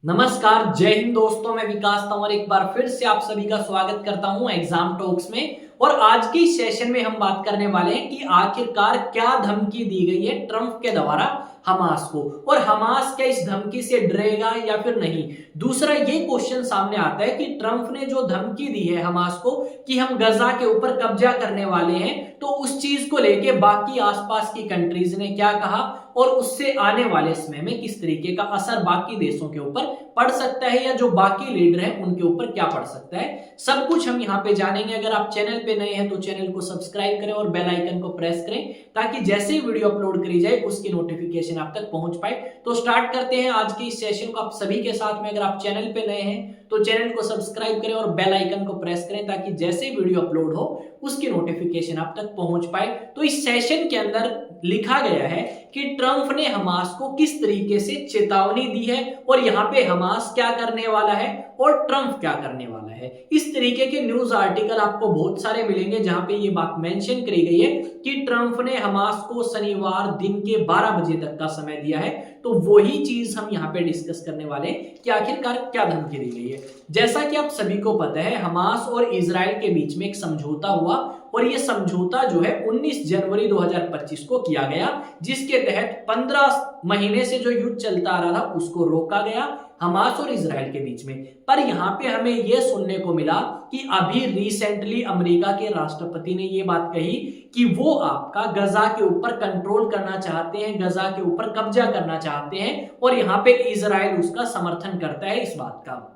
नमस्कार, जय हिंद दोस्तों। मैं विकास तंवर एक बार फिर से आप सभी का स्वागत करता हूं एग्जाम टॉक्स में। और आज की सेशन में हम बात करने वाले हैं कि आखिरकार क्या धमकी दी गई है ट्रंप के द्वारा हमास को, और हमास क्या इस धमकी से डरेगा या फिर नहीं। दूसरा ये क्वेश्चन सामने आता है कि ट्रंप ने जो धमकी दी है हमास को कि हम गजा के ऊपर कब्जा करने वाले हैं, तो उस चीज को लेके बाकी आसपास की कंट्रीज ने क्या कहा और उससे आने वाले समय में किस तरीके का असर बाकी देशों के ऊपर पड़ सकता है, या जो बाकी लीडर हैं उनके ऊपर क्या पड़ सकता है, सब कुछ हम यहाँ पे जानेंगे। अगर आप चैनल पे नए हैं तो चैनल को सब्सक्राइब करें और बेल आइकन को प्रेस करें ताकि जैसे ही वीडियो अपलोड करी जाए उसकी नोटिफिकेशन आप तक पहुंच पाए। तो स्टार्ट करते हैं आज के इस सेशन को आप सभी के साथ में। अगर आप चैनल पे नए हैं तो चैनल को सब्सक्राइब करें और बेल आइकन को प्रेस करें ताकि जैसे ही वीडियो अपलोड हो उसकी नोटिफिकेशन आप तक पहुंच पाए। तो इस सेशन के अंदर लिखा गया है कि ट्रंप ने हमास को किस तरीके से चेतावनी दी है और यहाँ पे हमास क्या करने वाला है और ट्रंप क्या करने वाला है। इस तरीके के न्यूज आर्टिकल आपको बहुत सारे मिलेंगे जहां पे ये बात मेंशन करी गई है कि ट्रंप ने हमास को शनिवार दिन के 12 बजे तक का समय दिया है। तो वही चीज हम यहाँ पे डिस्कस करने वाले हैं कि आखिरकार क्या धमकी दी गई है। जैसा कि आप सभी को पता है, हमास और इजराइल के बीच में एक समझौता हुआ और ये समझौता जो है 19 जनवरी 2025 को किया गया, जिसके तहत 15 महीने से जो युद्ध चलता आ रहा था उसको रोका गया हमास और इजराइल के बीच में। पर यहाँ पे हमें यह सुनने को मिला कि अभी रिसेंटली अमेरिका के राष्ट्रपति ने यह बात कही कि वो आपका गजा के ऊपर कंट्रोल करना चाहते हैं, गजा के ऊपर कब्जा करना चाहते हैं, और यहाँ पे इजराइल उसका समर्थन करता है इस बात का।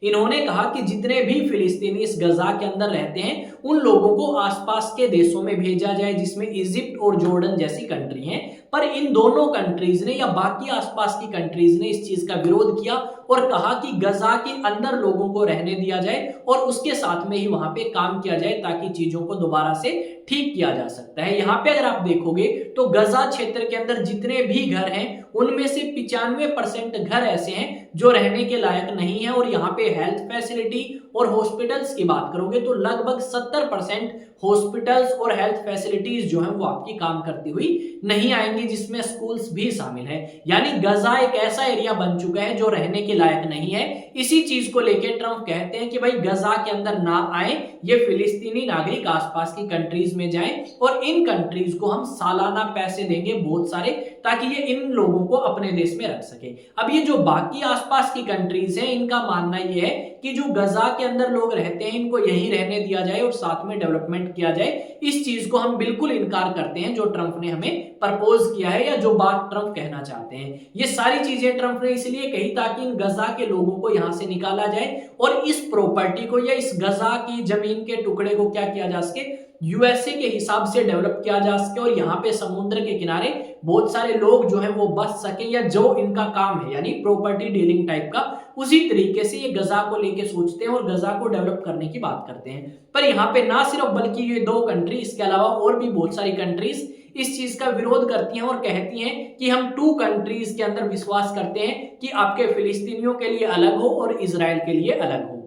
इन्होंने कहा कि जितने भी फिलिस्तीनी इस गजा के अंदर रहते हैं उन लोगों को आसपास के देशों में भेजा जाए, जिसमें इजिप्ट और जॉर्डन जैसी कंट्री हैं। पर इन दोनों कंट्रीज ने या बाकी आसपास की कंट्रीज ने इस चीज का विरोध किया और कहा कि गजा के अंदर लोगों को रहने दिया जाए और उसके साथ में ही वहां पे काम किया जाए ताकि चीजों को दोबारा से ठीक किया जा सकता है। यहाँ पे अगर आप देखोगे तो गजा क्षेत्र के अंदर जितने भी घर हैं उनमें से 95% घर ऐसे हैं जो रहने के लायक नहीं है, और यहाँ पे हेल्थ फैसिलिटी और हॉस्पिटल्स की बात करोगे तो लगभग 70% हॉस्पिटल्स और हेल्थ फैसिलिटीज जो है वो आपकी काम करती हुई नहीं आएंगी, जिसमें स्कूल्स भी शामिल है। यानी गजा एक ऐसा एरिया बन चुका है जो रहने के लायक नहीं है। इसी चीज को लेकर ट्रंप कहते हैं कि भाई गजा के अंदर ना आए, ये फिलिस्तीनी नागरिक आसपास की कंट्रीज में जाएं और इन कंट्रीज को हम सालाना पैसे देंगे बहुत सारे ताकि ये इन लोगों को अपने देश में रख सके। अब ये जो बाकी आसपास की कंट्रीज हैं इनका मानना ये है कि जो गजा के अंदर लोग रहते हैं इनको यही रहने दिया जाए और साथ में डेवलपमेंट किया जाए। इस चीज को हम बिल्कुल इनकार करते हैं जो ट्रंप ने हमें प्रपोज किया है या जो बात ट्रंप कहना चाहते हैं। ये सारी चीजें ट्रंप ने इसलिए कही ताकि इन गजा के लोगों को यहां से निकाला जाए और इस प्रॉपर्टी को या इस गजा की जमीन के टुकड़े को क्या किया जा सके, यूएसए के हिसाब से डेवलप किया जा सके, और यहाँ पे समुद्र के किनारे बहुत सारे लोग जो है वो बस सके, या जो इनका काम है यानी प्रॉपर्टी डीलिंग टाइप का, उसी तरीके से ये गजा को लेके सोचते हैं और गजा को डेवलप करने की बात करते हैं। पर यहाँ पे ना सिर्फ बल्कि ये दो कंट्री, इसके अलावा और भी बहुत सारी कंट्रीज इस चीज का विरोध करती हैं और कहती हैं कि हम 2 कंट्रीज के अंदर विश्वास करते हैं कि आपके फिलिस्तीनियों के लिए अलग हो और इजराइल के लिए अलग हो।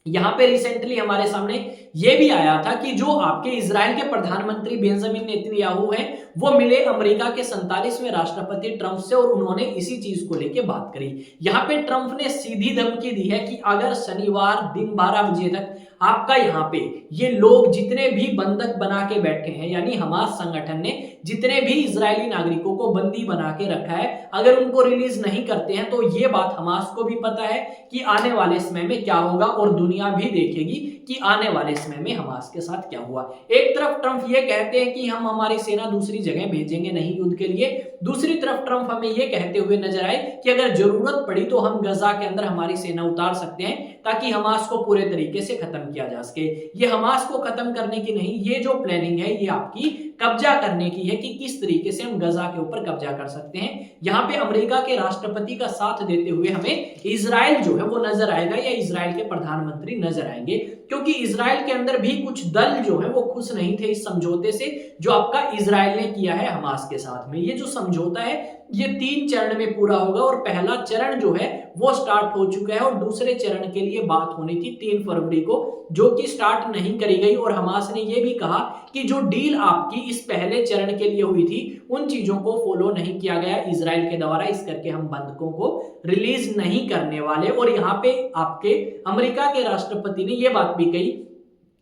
यहाँ पे रिसेंटली हमारे सामने ये भी आया था कि जो आपके इजराइल के प्रधानमंत्री बेंजामिन नेतन्याहू हैं वो मिले अमेरिका के 47वें राष्ट्रपति ट्रंप से और उन्होंने इसी चीज को लेके बात करी। यहाँ पे ट्रंप ने सीधी धमकी दी है कि अगर शनिवार दिन 12 बजे तक आपका यहाँ पे ये लोग जितने भी बंधक बना के बैठे हैं, यानी हमास संगठन ने जितने भी इजरायली नागरिकों को बंदी बना के रखा है, अगर उनको रिलीज नहीं करते हैं तो ये बात हमास को भी पता है कि आने वाले समय में क्या होगा और दुनिया भी देखेगी कि आने वाले समय में हमास के साथ क्या हुआ। एक तरफ ट्रंप ये कहते हैं कि हम हमारी सेना दूसरी जगह भेजेंगे नहीं युद्ध के लिए, दूसरी तरफ ट्रंप हमें ये कहते हुए नजर आए कि अगर जरूरत पड़ी तो हम गजा के अंदर हमारी सेना उतार सकते हैं ताकि हमास को पूरे तरीके से खत्म किया जा सके। ये हमास को खत्म करने की नहीं, ये जो प्लानिंग है ये आपकी कब्जा करने की है कि किस तरीके से हम गजा के ऊपर कब्जा कर सकते हैं। यहाँ पे अमेरिका के राष्ट्रपति का साथ देते हुए हमें इजराइल जो है वो नजर आएगा या इजराइल के प्रधानमंत्री नजर आएंगे, क्योंकि इजराइल के अंदर भी कुछ दल जो है वो खुश नहीं थे इस समझौते से जो आपका इजराइल ने किया है हमास के साथ में। ये जो समझौता है ये 3 चरण में पूरा होगा और पहला चरण जो है वो स्टार्ट हो चुका है और दूसरे चरण के लिए बात होनी थी 3 फरवरी को, जो कि स्टार्ट नहीं करी गई। और हमास ने यह भी कहा कि जो डील आपकी इस पहले चरण के लिए हुई थी उन चीजों को फॉलो नहीं किया गया इजराइल के द्वारा, इस करके हम बंधकों को रिलीज नहीं करने वाले। और यहाँ पे आपके अमेरिका के राष्ट्रपति ने यह बात भी कही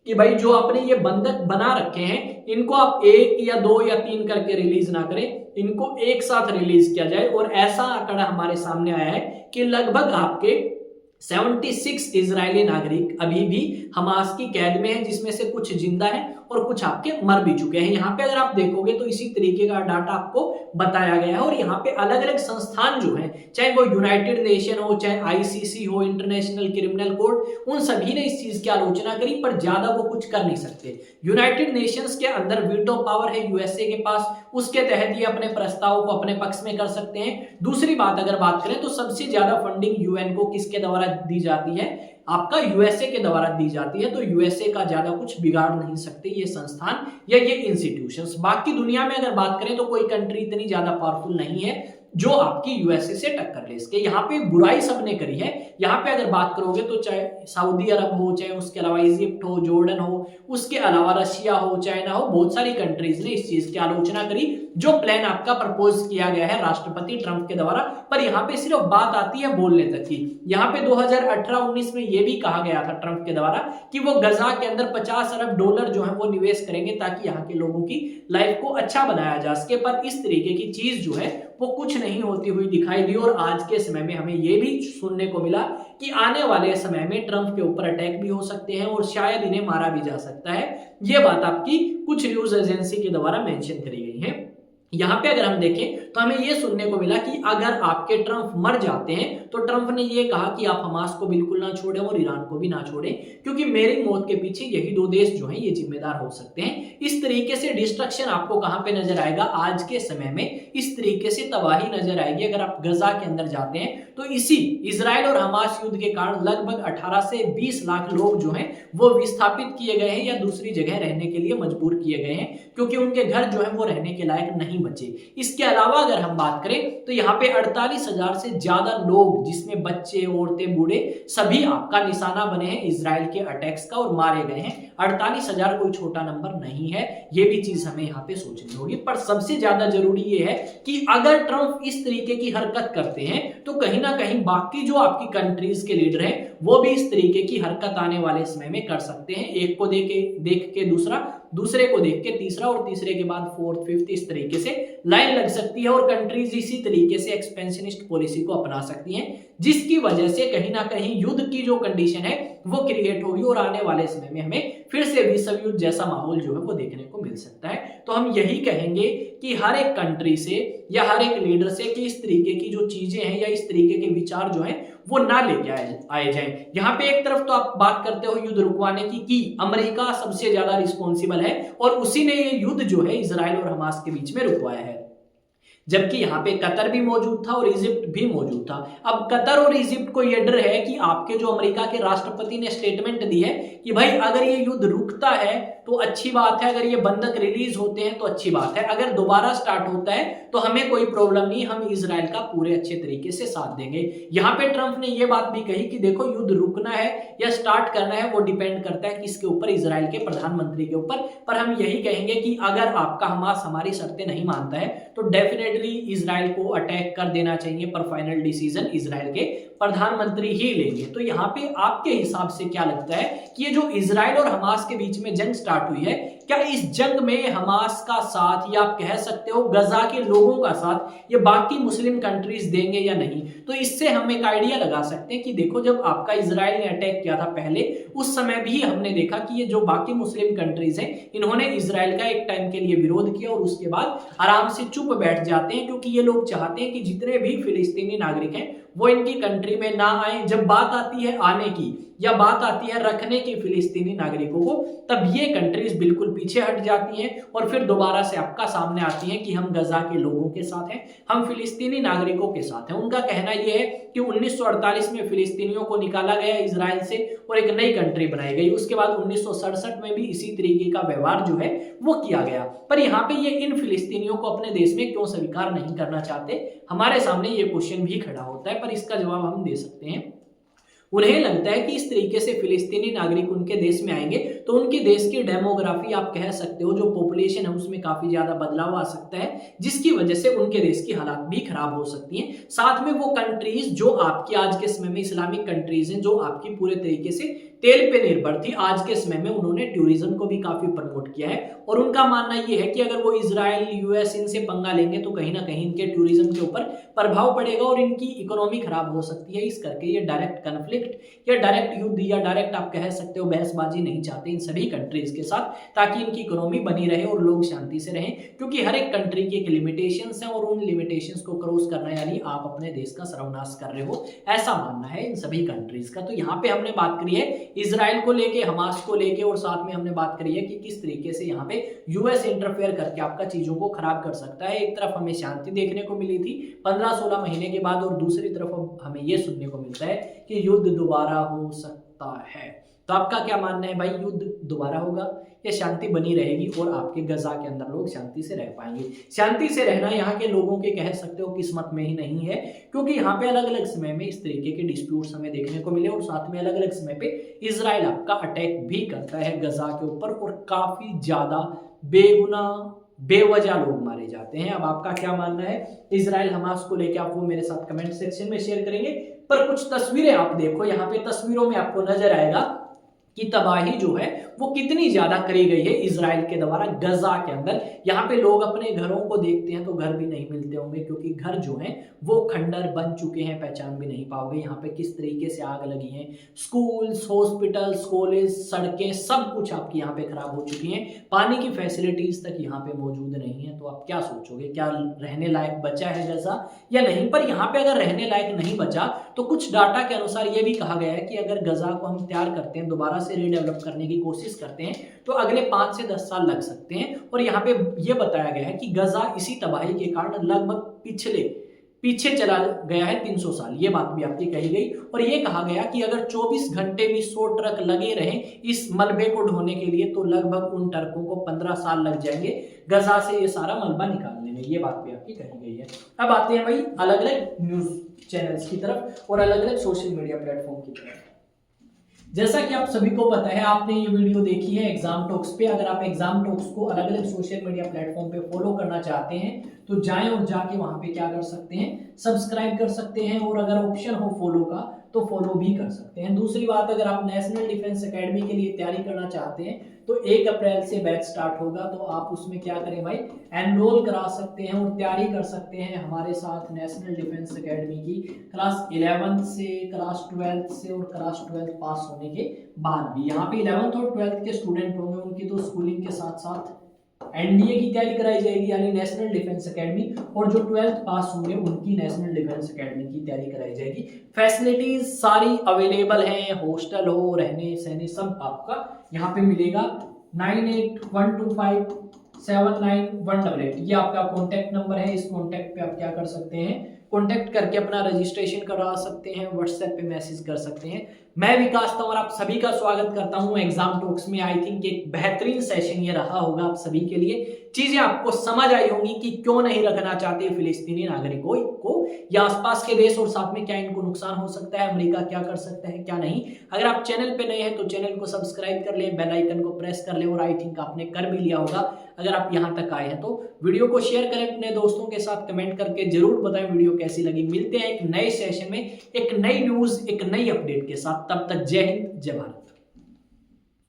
कि भाई जो आपने ये बंधक बना रखे हैं इनको आप 1 या 2 या 3 करके रिलीज ना करें, इनको एक साथ रिलीज किया जाए। और ऐसा आंकड़ा हमारे सामने आया है कि लगभग आपके 76 इजरायली नागरिक अभी भी हमास की कैद में हैं, जिसमें से कुछ जिंदा हैं और कुछ आपके मर भी चुके हैं। यहाँ पे अगर आप देखोगे तो इसी तरीके का डाटा आपको बताया गया है। और यहाँ पे अलग अलग संस्थान जो हैं, चाहे वो यूनाइटेड नेशन हो, चाहे आईसीसी हो, इंटरनेशनल क्रिमिनल कोर्ट, उन सभी ने इस चीज की आलोचना करी, पर ज्यादा वो कुछ कर नहीं सकते। यूनाइटेड नेशंस के अंदर वीटो पावर है यूएसए के पास, उसके तहत ये अपने प्रस्ताव को अपने पक्ष में कर सकते हैं। दूसरी बात अगर बात करें तो सबसे ज्यादा फंडिंग यूएन को किसके द्वारा दी जाती है, आपका यूएसए के द्वारा दी जाती है। तो यूएसए का ज्यादा कुछ बिगाड़ नहीं सकते ये संस्थान या ये इंस्टीट्यूशंस। बाकी दुनिया में अगर बात करें तो कोई कंट्री इतनी ज्यादा पावरफुल नहीं है जो आपकी यूएसए से टक्कर ले सके। यहाँ पे बुराई सबने करी है। यहाँ पे अगर बात करोगे तो चाहे सऊदी अरब हो, चाहे उसके अलावा इजिप्ट हो, जॉर्डन हो, उसके अलावा रशिया हो, चाइना हो, बहुत सारी कंट्रीज ने इस चीज की आलोचना करी जो प्लान आपका प्रपोज किया गया है राष्ट्रपति ट्रंप के द्वारा। पर यहाँ पे सिर्फ बात आती है बोलने तक की। यहाँ पे 2018-19 में यह भी कहा गया था ट्रंप के द्वारा कि वो गजा के अंदर $50 अरब जो है वो निवेश करेंगे ताकि यहाँ के लोगों की लाइफ को अच्छा बनाया जा सके। पर इस तरीके की चीज जो है वो कुछ नहीं होती हुई दिखाई दी। और आज के समय में हमें यह भी सुनने को मिला कि आने वाले समय में ट्रंप के ऊपर अटैक भी हो सकते हैं और शायद इन्हें मारा भी जा सकता है। यह बात आपकी कुछ न्यूज एजेंसी के द्वारा मेंशन करी गई है। यहां पे अगर हम देखें तो हमें यह सुनने को मिला कि अगर आपके ट्रंप मर जाते हैं तो ट्रंप ने यह कहा कि आप हमास को बिल्कुल ना छोड़ें और ईरान को भी ना छोड़ें, क्योंकि मेरी मौत के पीछे यही 2 देश जो हैं ये जिम्मेदार हो सकते हैं। इस तरीके से डिस्ट्रक्शन आपको कहां पे नजर आएगा आज के समय में, इस तरीके से तबाही नजर आएगी अगर आप गजा के अंदर जाते हैं। तो इसी इजराइल और हमास युद्ध के कारण लगभग 18 से 20 लाख लोग जो हैं वो विस्थापित किए गए हैं या दूसरी जगह रहने के लिए मजबूर किए गए हैं, क्योंकि उनके घर जो है वो रहने के लायक नहीं बचे। इसके अलावा अगर हम बात करें तो यहाँ पे 48,000 से ज्यादा लोग, जिसमें बच्चे, औरतें, बूढ़े सभी आपका निशाना बने हैं इजराइल के अटैक्स का और मारे गए हैं। 48,000 कोई छोटा नंबर नहीं है, ये भी चीज हमें यहाँ पे सोचनी होगी। पर सबसे ज्यादा जरूरी ये है कि अगर ट्रंप इस तरीके की हरकत करते हैं तो कहीं ना कहीं बाकी जो आपकी कंट्रीज के लीडर हैं वो भी इस तरीके की हरकत आने वाले समय में कर सकते हैं। एक को देख के दूसरा, दूसरे को देख के तीसरा और तीसरे के बाद फोर्थ, फिफ्थ, इस तरीके से लाइन लग सकती है और कंट्रीज इसी तरीके से एक्सपेंशनिस्ट पॉलिसी को अपना सकती हैं, जिसकी वजह से कहीं ना कहीं युद्ध की जो कंडीशन है वो क्रिएट होगी और आने वाले समय में हमें फिर से विश्व युद्ध जैसा माहौल जो है वो देखने को मिल सकता है। तो हम यही कहेंगे कि हर एक कंट्री से या हर एक लीडर से कि इस तरीके की जो चीजें हैं या इस तरीके के विचार जो हैं वो ना लेके आए जाएं। यहाँ पे एक तरफ तो आप बात करते हो युद्ध रुकवाने की कि अमेरिका सबसे ज्यादा रिस्पॉन्सिबल है और उसी ने ये युद्ध जो है इजराइल और हमास के बीच में रुकवाया है, जबकि यहाँ पे कतर भी मौजूद था और इजिप्ट भी मौजूद था। अब कतर और इजिप्ट को यह डर है कि आपके जो अमेरिका के राष्ट्रपति ने स्टेटमेंट दी है कि भाई अगर ये युद्ध रुकता है तो अच्छी बात है, अगर ये बंधक रिलीज होते हैं तो अच्छी बात है, अगर दोबारा स्टार्ट होता है तो हमें कोई प्रॉब्लम नहीं, हम इजराइल का पूरे अच्छे तरीके से साथ देंगे। यहाँ पे ट्रंप ने यह बात भी कही कि देखो युद्ध रुकना है या स्टार्ट करना है वो डिपेंड करता है किसके ऊपर, इजराइल के प्रधानमंत्री के ऊपर। पर हम यही कहेंगे कि अगर आपका हमास हमारी शर्तें नहीं मानता है तो डेफिनेटली इजराइल को अटैक कर देना चाहिए, पर फाइनल डिसीजन इजराइल के प्रधानमंत्री ही लेंगे। तो यहाँ पे आपके हिसाब से क्या लगता है कि ये जो इजराइल और हमास के बीच में जंग स्टार्ट हुई है, क्या इस जंग में हमास का साथ या आप कह सकते हो गजा के लोगों का साथ ये बाकी मुस्लिम कंट्रीज देंगे या नहीं? तो इससे हम एक आइडिया लगा सकते हैं कि देखो जब आपका इजराइल ने अटैक किया था पहले, उस समय भी हमने देखा कि ये जो बाकी मुस्लिम कंट्रीज हैं इन्होंने इजराइल का एक टाइम के लिए विरोध किया और उसके बाद आराम से चुप बैठ जाते हैं, क्योंकि ये लोग चाहते हैं कि जितने भी फिलिस्तीनी नागरिक हैं वो इनकी कंट्री में ना आए। जब बात आती है आने की या बात आती है रखने की फिलिस्तीनी नागरिकों को, तब ये कंट्रीज बिल्कुल पीछे हट जाती हैं और फिर दोबारा से आपका सामने आती हैं कि हम गजा के लोगों के साथ हैं, हम फिलिस्तीनी नागरिकों के साथ हैं। उनका कहना यह है कि 1948 में फिलिस्तीनियों को निकाला गया इजराइल से और एक नई कंट्री बनाई गई। उसके बाद 1967 में भी इसी तरीके का व्यवहार जो है वो किया गया। पर यहाँ पे ये इन फिलिस्तीनियों को अपने देश में क्यों स्वीकार नहीं करना चाहते, हमारे सामने ये क्वेश्चन भी खड़ा होता है। पर इसका जवाब हम दे सकते हैं, उन्हें लगता है कि इस तरीके से फिलिस्तीनी नागरिक उनके देश में आएंगे तो उनके देश की डेमोग्राफी आप कह सकते हो, जो पॉपुलेशन है उसमें काफी ज्यादा बदलाव आ सकता है, जिसकी वजह से उनके देश की हालात भी खराब हो सकती हैं। साथ में वो कंट्रीज जो आपकी आज के समय में इस्लामिक कंट्रीज हैं, जो आपकी पूरे तरीके से तेल पे निर्भर थी, आज के समय में उन्होंने टूरिज्म को भी काफी प्रमोट किया है। और उनका मानना यह है कि अगर वो इजराइल यूएस इनसे पंगा लेंगे तो कहीं ना कहीं इनके टूरिज्म के ऊपर प्रभाव पड़ेगा और इनकी इकोनॉमी खराब हो सकती है। इस करके ये डायरेक्ट कन्फ्लिक्ट या डायरेक्ट युद्ध या डायरेक्ट आप कह सकते हो बहसबाजी नहीं चाहते इन सभी कंट्रीज के साथ, ताकि इनकी इकोनॉमी बनी रहे और लोग शांति से रहें। क्योंकि हर एक कंट्री की एक लिमिटेशंस है और उन लिमिटेशंस को क्रॉस करना यानी आप अपने देश का सर्वनाश कर रहे हो, ऐसा मानना है इन सभी कंट्रीज का। तो यहाँ पे हमने बात करी है इजराइल को लेके, हमास को लेके, और साथ में हमने बात करी है कि किस तरीके से यहाँ पे यूएस इंटरफेयर करके आपका चीजों को खराब कर सकता है। एक तरफ हमें शांति देखने को मिली थी 15-16 महीने के बाद और दूसरी तरफ हमें यह सुनने को मिलता है कि युद्ध दोबारा हो सकता है। तो आपका क्या मानना है भाई, युद्ध दोबारा होगा या शांति बनी रहेगी और आपके गजा के अंदर लोग शांति से रह पाएंगे? शांति से रहना यहाँ के लोगों के कह सकते हो किस्मत में ही नहीं है, क्योंकि यहाँ पे अलग अलग समय में इस तरीके के डिस्प्यूट्स हमें देखने को मिले और साथ में अलग अलग समय पे इजराइल आपका अटैक भी करता है गजा के ऊपर और काफी ज्यादा बेगुना बेवजह लोग मारे जाते हैं। अब आपका क्या मानना है इजराइल हमास को लेकर, आप वो मेरे साथ कमेंट सेक्शन में शेयर करेंगे। पर कुछ तस्वीरें आप देखो, यहाँ पे तस्वीरों में आपको नजर आएगा कि तबाही जो है वो कितनी ज्यादा करी गई है इजराइल के द्वारा गजा के अंदर। यहाँ पे लोग अपने घरों को देखते हैं तो घर भी नहीं मिलते होंगे, क्योंकि घर जो हैं वो खंडर बन चुके हैं, पहचान भी नहीं पाओगे। यहाँ पे किस तरीके से आग लगी है, स्कूल्स, हॉस्पिटल्स, कॉलेज, सड़कें, सब कुछ आपकी यहाँ पे खराब हो चुकी हैं। पानी की फैसिलिटीज तक यहाँ पे मौजूद नहीं है। तो आप क्या सोचोगे, क्या रहने लायक बचा है गजा या नहीं? पर यहाँ पे अगर रहने लायक नहीं बचा तो कुछ डाटा के अनुसार ये भी कहा गया है कि अगर गजा को हम तैयार करते हैं, दोबारा से रीडेवलप करने की कोशिश करते हैं, तो अगले 5 से 10 साल लग सकते हैं। और यहाँ पे ये बताया गया है कि गजा इसी तबाही के कारण लगभग पीछे चला गया है 300 साल। ये बात भी आपकी कही गई और ये कहा गया कि अगर 24 घंटे भी 100 ट्रक लगे रहें इस मलबे को ढोने के लिए तो लगभग उन ट्रकों को 15 साल लग जाएंगे गजा से ये सारा मलबा निकालने में। ये बात भी आपकी कही गई है। अब आते हैं भाई अलग अलग न्यूज चैनल्स की तरफ और अलग अलग सोशल मीडिया प्लेटफॉर्म की तरफ। जैसा कि आप सभी को पता है, आपने ये वीडियो देखी है एग्जाम टॉक्स पे। अगर आप एग्जाम टॉक्स को अलग अलग सोशल मीडिया प्लेटफॉर्म पे फॉलो करना चाहते हैं तो जाएं और जाके वहां पे क्या कर सकते हैं, सब्सक्राइब कर सकते हैं और अगर ऑप्शन हो फॉलो का तो फॉलो भी कर सकते हैं। दूसरी बात, अगर आप नेशनल डिफेंस एकेडमी के लिए तैयारी करना चाहते हैं तो 1 अप्रैल से बैच स्टार्ट होगा, तो आप उसमें क्या करें भाई, एनरोल करा सकते हैं और तैयारी कर सकते हैं हमारे साथ नेशनल डिफेंस एकेडमी की क्लास 11th से, क्लास 12th से और क्लास 12th पास होने के बाद भी। यहाँ पे 11th और 12th के स्टूडेंट होंगे, उनकी तो स्कूलिंग के साथ साथ एनडीए की तैयारी कराई जाएगी यानी नेशनल डिफेंस एकेडमी, और जो 12th पास होंगे उनकी नेशनल डिफेंस एकेडमी की तैयारी कराई जाएगी। फैसिलिटीज सारी अवेलेबल हैं, हॉस्टल हो, रहने सहने सब आपका यहाँ पे मिलेगा। 9812579188 ये आपका कॉन्टैक्ट नंबर है। इस कॉन्टैक्ट पे आप क्या कर सकते हैं, कॉन्टैक्ट करके अपना रजिस्ट्रेशन करा सकते हैं, व्हाट्सएप पे मैसेज कर सकते हैं। मैं विकास तंवर आप सभी का स्वागत करता हूं एग्जाम टॉक्स में। आई थिंक एक बेहतरीन सेशन ये रहा होगा आप सभी के लिए। चीजें आपको समझ आई होंगी कि क्यों नहीं रखना चाहते फिलिस्तीनी नागरिकों को या आसपास के देश, और साथ में क्या इनको नुकसान हो सकता है, अमेरिका क्या कर सकता है क्या नहीं। अगर आप चैनल पे नए हैं तो चैनल को सब्सक्राइब कर ले, बेल आइकन को प्रेस कर ले, और आई थिंक आपने कर भी लिया होगा अगर आप यहाँ तक आए हैं तो। वीडियो को शेयर करें अपने दोस्तों के साथ, कमेंट करके जरूर बताएं वीडियो कैसी लगी। मिलते हैं एक नए सेशन में एक नई न्यूज, एक नई अपडेट के साथ। तब तक जय हिंद, जय भारत।